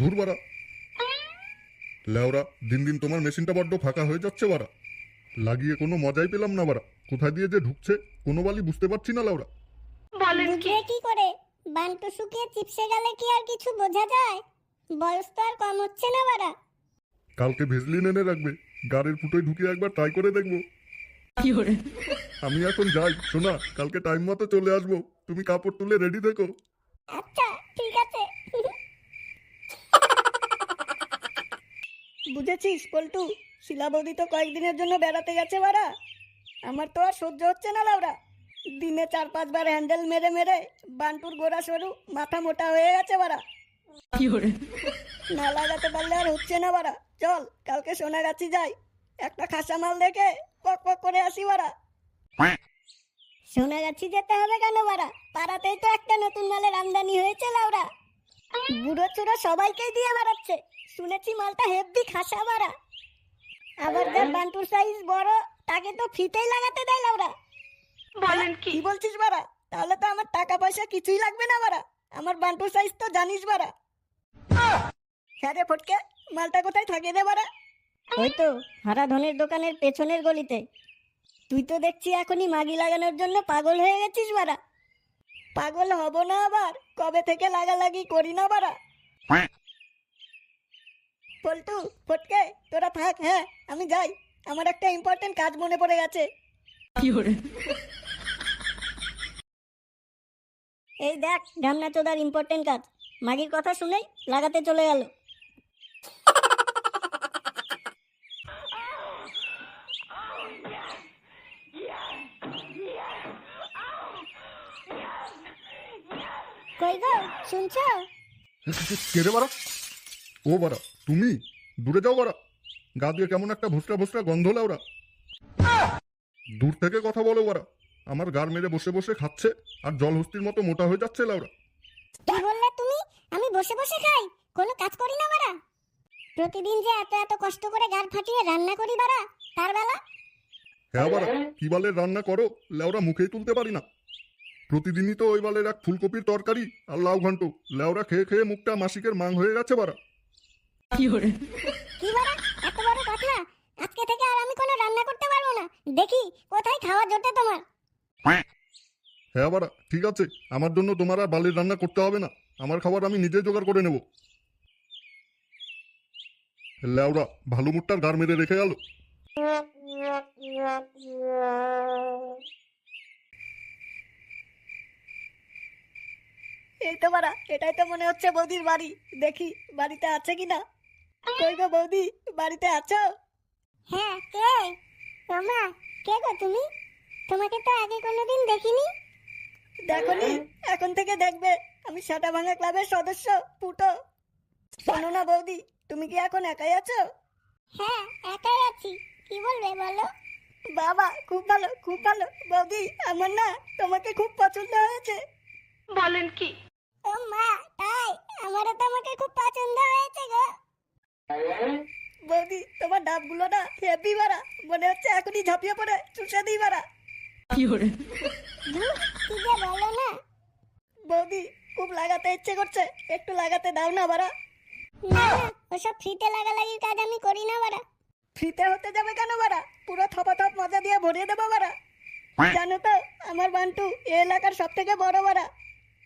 ধুর বাড়া, লেওরা দিন দিন তোমার মেশিনটা বড্ড ফাঁকা হয়ে যাচ্ছে বাড়া। লাগিয়ে কোনো মজাই পেলাম না বাড়া, কোথায় দিয়ে যে ঢুকছে কোনো বালি বুঝতে পারছি না লেওরা। বুঝবে কি করে? বান্টু শুকিয়ে চিপসে গেলে কি আর কিছু বোঝা যায়? বয়স তো আর কম হচ্ছে না বাড়া। কালকে ভেজলিন এনে রাখবে, গাড়ির ফুটোয় ঢুকিয়ে একবার ট্রাই করে দেখবো। আমি এখন যাই সোনা, কালকে টাইম মতো চলে আসবো, তুমি কাপড় তুলে রেডি থেকো। আচ্ছা ঠিক আছে। বুঝেছিস পল্টু, শিলা বৌদি তো কয়েকদিনের জন্য বেড়াতে গেছে বাড়া। আমার তো আর সহ্য হচ্ছে না লাউরা। দিনে 4-5 বার হ্যান্ডেল মেরে মেরে বান্টুর গোড়া সরু, মাথা মোটা হয়ে গেছে বাড়া। না লাগাতে পারলে আর হচ্ছে না বাড়া। চল কালকে সোনাগাছি যাই, একটা খাসা মাল দেখে পক পক করে আসি বাড়া। সোনাগাছি যেতে হবে কেন বাড়া? পাড়াতেই তো একটা নতুন মালের আমদানি হয়েছে লাউরা। বুড়ো চুড়ো সবাইকেই দিয়ে বেড়াচ্ছে, শুনেছি মালটা হেভি খাসা বাড়া। আবার যার বান্টুর সাইজ বড় তাকে তো ফ্রিতেই লাগাতে দেয় লাউরা। কি বলছিস বাড়া? তাহলে তো আমার টাকা পয়সা কিছুই লাগবে না বাড়া, আমার বান্টুর সাইজ তো জানিস বাড়া। হ্যাঁ রে ফটকে, মালটা কোথায় থাকে রে বাড়া? ওই তো হারাধনের দোকানের পেছনের গলিতে। তুই তো দেখছি এখনই মাগি লাগানোর জন্য পাগল হয়ে গেছিস বাড়া। পাগল হব না আবার, কবে থেকে লাগালাগি করি না বাড়া। পল্টু ফটকে তোরা থাক, হ্যাঁ আমি যাই, আমার একটা ইম্পর্টেন্ট কাজ মনে পড়ে গেছে। এই দেখ ঢামনা চোদার ইম্পর্টেন্ট কাজ, মাগির কথা শুনেই লাগাতে চলে গেল। কই গো শুনছো? কে রে বাড়া? ও বাড়া তুমি, দূরে যাও বাড়া, গা দিয়ে কেমন একটা ভুসরা ভুসরা গন্ধ লেওরা। দূর থেকে কথা বলো বাড়া, আমার গার মেরে বসে বসে খাচ্ছে আর জল হস্তির মতো মোটা হয়ে যাচ্ছে লেওরা। কি বললে তুমি? আমি বসে বসে খাই, কোনো কাজ করি না বাড়া। প্রতিদিন যে এত এত কষ্ট করে গাড় ফাটিয়ে রান্না করি বাড়া, তার বেলা। হ্যাঁ বাড়া, কি বালের রান্না করো লেওরা, মুখেই তুলতে পারি না। প্রতিদিনই তো ওই বালের এক ফুলকপির তরকারি আর লাউ ঘন্ট, লেওরা খেয়ে খেয়ে মুখটা মাসিকের মাং হয়ে গেছে বাড়া। কি বাড়া এত বড় কথা? আজকে থেকে আর আমি কোনো রান্না করতে পারবো না। দেখি কোথায় খাওয়া জোটে তোমার। হ্যাঁ বাড়া ঠিক আছে, আমার জন্য তোমার আর বালের রান্না করতে হবে না, আমার খাবার আমি নিজে জোগাড় করে নেব। লেওরা ভালো মুখটার গার মেরে রেখে গেল। এই তো বাড়া, এটাই তো মনে হচ্ছে বৌদির বাড়ি। দেখি বাড়িতে আছে কিনা। কই গো বৌদি, বাড়িতে আছো? হ্যাঁ কে? তোমরা কে গো তুমি? তোমাকে তো আগে কোনোদিন দেখিনি। দেখনি, এখন থেকে দেখবে। আমি সাটা ভাঙা ক্লাবের সদস্য ফুটো। শোনো না বৌদি, তুমি কি এখন একাই আছো? হ্যাঁ একাই আছি, কি বলবে বলো। বাবা খুব ভালো খুব ভালো বৌদি, আমার না তোমাকে খুব পছন্দ হয়েছে। ও মা তাই? আমারও তোমাকে খুব পছন্দ হয়েছে গো। বৌদি তোমার ডাবগুলো না হেভি বাড়া, মনে হচ্ছে এখনই ঝাঁপিয়ে পড়ে চুষে দিই বাড়া। ধুর, কি যে বলো না। বৌদি খুব লাগাতে ইচ্ছে করছে, একটু লাগাতে দাও না বাড়া। না না, ওসব ফ্রিতে লাগালাগির কাজ আমি করি না বাড়া। ফ্রিতে হতে যাবে কেন বাড়া, পুরো থপাথপ মজা দিয়ে ভরিয়ে দেবো বাড়া। জানো তো আমার বান্টু এই এলাকার সব থেকে বড় বাড়া।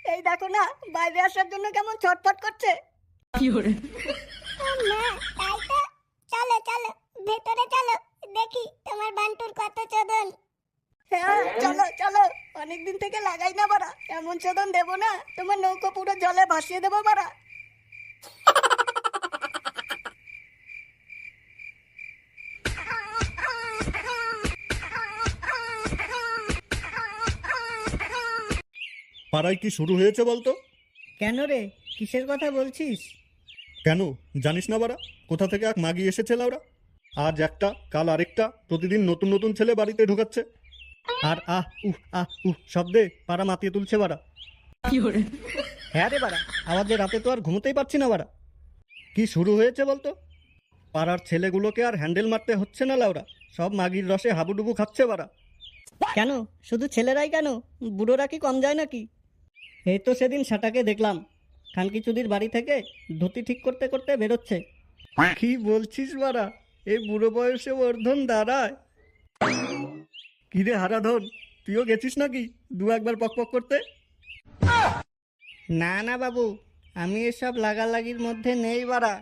এই দেখো না বাইরে আসার জন্য কেমন ছটফট করছে। ও মা তাই তো, চলো চলো ভেতরে চলো, দেখি তোমার বান্টুর কত চোদন। হ্যাঁ চলো চলো, অনেকদিন থেকে লাগাই না বাড়া, এমন চোদন দেবো না তোমার নৌকো পুরো জলে ভাসিয়ে দেবো বাড়া। পাড়ায় কি শুরু হয়েছে বলতো? কেন রে, কিসের কথা বলছিস? কেন জানিস না বাড়া, কোথা থেকে এক মাগি এসেছে লাউরা, আজ একটা কাল আরেকটা, প্রতিদিন নতুন নতুন ছেলে বাড়িতে ঢোকাচ্ছে আর আহ উহ শব্দে পাড়া মাতিয়ে তুলছে বাড়া। হ্যাঁ রে বাড়া, আওয়াজে রাতে তো আর ঘুমোতেই পারছি না বাড়া। কি শুরু হয়েছে বলতো? পাড়ার ছেলেগুলোকে আর হ্যান্ডেল মারতে হচ্ছে না লাউরা, সব মাগির রসে হাবুডুবু খাচ্ছে বাড়া। কেন শুধু ছেলেরাই কেন, বুড়োরা কি কম যায় নাকি? এই তো সেদিন সাটাকে দেখলাম, খানকি চুদির বাড়ি থেকে ধুতি ঠিক করতে করতে বেরোচ্ছে। কি বলছিস বাড়া, এই বুড়ো বয়সে অর্ধন দাঁড়ায়? কিরে হারাধন, তুইও গেছিস নাকি দু একবার পক করতে? না না বাবু, আমি এসব লাগালাগির মধ্যে নেই বাড়া।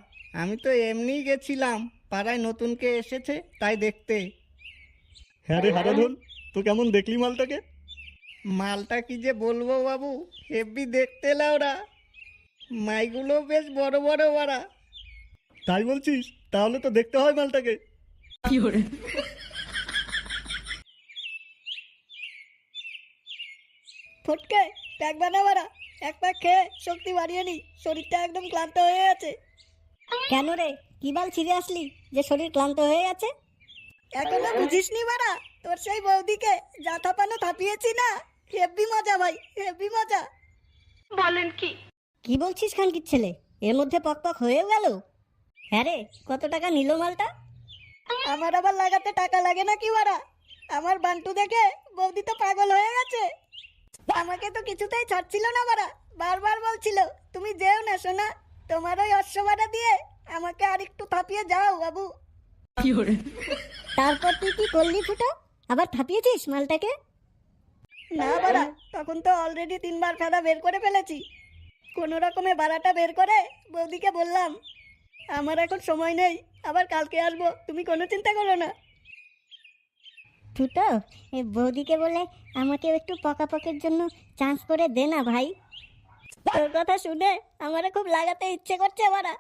আমি তো এমনিই গেছিলাম, পাড়ায় নতুনকে এসেছে তাই দেখতে। হ্যাঁ রে হারাধন, তো কেমন দেখলি মালটাকে? মালটা কি যে বলবো বাবু, হেব্বি দেখতে লাউরা। মাইগুলো বেশ বড় বড় বাড়া। তাই বলছিস? তাহলে তো দেখতে হয় মালটাকে। ফটকে প্যাক বানা বাড়া, এক প্যাক খেয়ে শক্তি বাড়িয়ে নি, শরীরটা একদম ক্লান্ত হয়ে আছে। কেন রে, কি বাল ছিঁড়ে আসলি যে শরীর ক্লান্ত হয়ে আছে? এখনো বুঝিসনি বাড়া, তোর সেই বৌদিকে যা থাপানো থাপিয়েছি না, হেব্বি মজা ভাই, হেব্বি মজা। কি বলছিস খানকির ছেলে, এর মধ্যে পক হয়েও গেল? হ্যাঁ রে, কত টাকা নিল মালটা? আমার আবার লাগাতে টাকা লাগে না কি বাড়া? আমার বান্টু দেখে বৌদি তো পাগল হয়ে গেছে। আমাকে তো কিছুতেই ছাড়ছিল না বাড়া, বারবার বলছিল তুমি যেও না সোনা, তোমার ওই অশ্ববাড়া দিয়ে আমাকে আর একটু থাপিয়ে যাও বাবু। তারপর তুই কি করলি ফুটো? আবার থাপিয়েছিস মালটাকে? না বাড়া, তখন তো অলরেডি 3বার ফেদা বের করে ফেলেছি। কোনো রকমে বাড়াটা বের করে বৌদিকে বললাম আমার এখন সময় নেই, আবার কালকে আসবো, তুমি কোনো চিন্তা করো না। ফুটো, এ বৌদিকে বলে আমাকে একটু পকের জন্য চান্স করে দে না ভাই। তোর কথা শুনে আমারও খুব লাগাতে ইচ্ছে করছে বাড়া।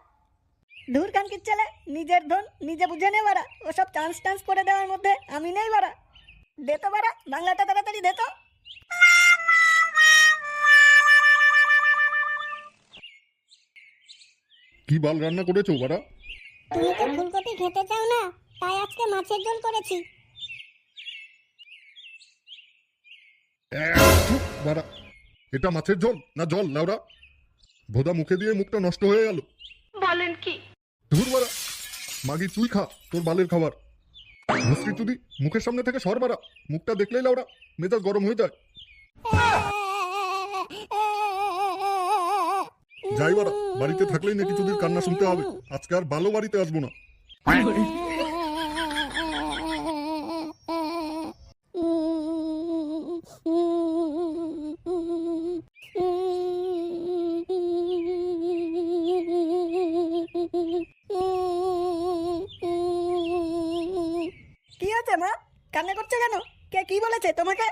দূর কানকির ছেলে, নিজের ধন নিজে বুঝে নে বাড়া, ওসব চান্স টান্স করে দেওয়ার মধ্যে আমি নেই বাড়া। দে তো বাড়া, বাংলাটা তাড়াতাড়ি দে তো। কি বাল রান্না করেছো বাড়া? তুমি তো ফুলকপি খেতে চাও না, তাই আজকে মাছের ঝোল করেছি। বাড়া, এটা মাছের ঝোল না জল লাউরা? ভোদা মুখে দিয়ে মুখটা নষ্ট হয়ে গেল। বলেন কি? ধুর বাড়া, মাগি তুই খা তোর বালের খাবার। মুসরি চুদি মুখের সামনে থেকে সর বাড়া, মুখটা দেখলেই লাউরা মেজাজ গরম হয়ে যায়। যাই বাড়া, বাড়িতে থাকলেই নাকি চুদির কান্না শুনতে হবে। আজকে আর ভালো বাড়িতে আসবো না। কি আছে মা, কান্না করছো কেন? কে কি বলেছে তোমাকে?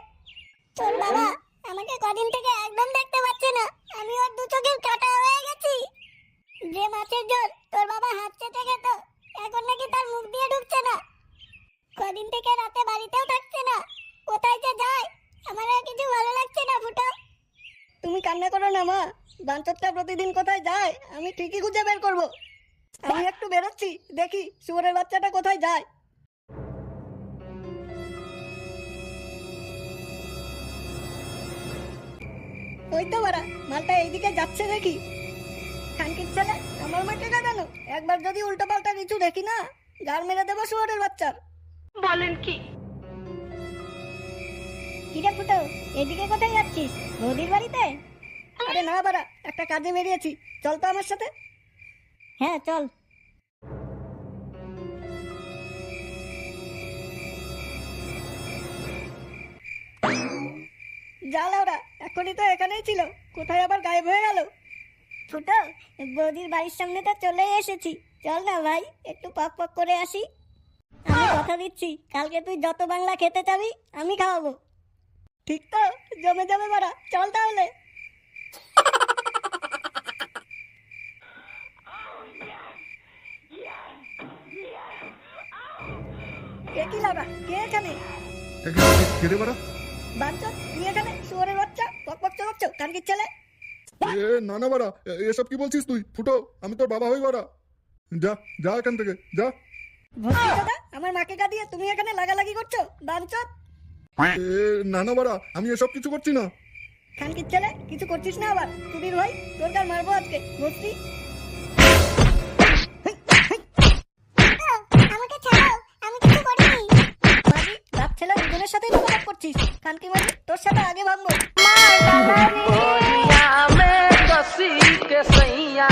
তোর বাবা আমাকে কদিন থেকে একদম দেখতে পাচ্ছে না, আমি ওর দু চোখের কাটা হয়ে গেছি। যে মাছের ঝোল তোর বাবা হাত চেটে খেত, এখন নাকি তার মুখ দিয়ে ঢুকছে না। কদিন থেকে রাতে বাড়িতেও থাকছে না, কোথায় যে যায় আমার আর কিছু ভালো লাগছে না ফুটো। তুমি কান্না করো না মা, বাঞ্চতটা প্রতিদিন কোথায় যায় আমি ঠিকই খুঁজে বের করবো। আমি একটু বেরোচ্ছি, দেখি শুয়োরের বাচ্চাটা কোথায় যায়। ওই তো বাড়া, মালটা এইদিকে যাচ্ছে দেখি। খানকির ছেলে, আমার মাকে গাদানো, একবার যদি উল্টো পাল্টা কিছু দেখি না, গাড় মেরে দেবো শুয়োরের বাচ্চার। বলেন কি? কিরে ফুটো, এদিকে কোথায় যাচ্ছিস? বৌদির বাড়িতে? আরে না বাড়া, একটা কাজে বেরিয়েছি, চল তো আমার সাথে। হ্যাঁ চল। যা লাউরা, এখনই তো এখানেই ছিল, কোথায় আবার গায়েব হয়ে গেল? ফুটো, বৌদির বাড়ির সামনে তো চলে এসেছি, চল না ভাই একটু পক করে আসি। আমি কথা দিচ্ছি, কালকে তুই যত বাংলা খেতে চাবি আমি খাওয়াবো। ঠিক তো, জমে যাবে বাড়া, চল তাহলে। কে কি লাউরা, কে এখানে? কেড়ে বাড়া? বাচ্চা তুই এখানে, শুয়োরের বাচ্চা, পক চালাচ্ছ কানকির ছেলে। এ না না বাড়া, এসব কি বলছিস তুই? ফুটো, আমি তোর বাবা হই বাড়া। যা যা এখান থেকে যা। ভর্তি দাদা, আমার মাকে গাদিয়ে তুমি এখানে লাগালাগি করছো বাঞ্চত। না না বাড়া, আমি এসব কিছু করছি না। খানকির ছেলে, কিছু করছিস না আবার? চুরির ভাই, তোর কার মারবো আজকে ভর্তি। আমাকে ছাড়ো, আমি কিছু করিনি। মাগি, বাপ ছেলে দুজনের সাথে যোগাযোগ করছিস। খানকি মাগি, তোর সাথে আগে ভাঙবো। मैं कसी के सैया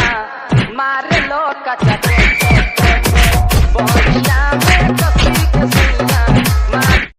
मार लो कचा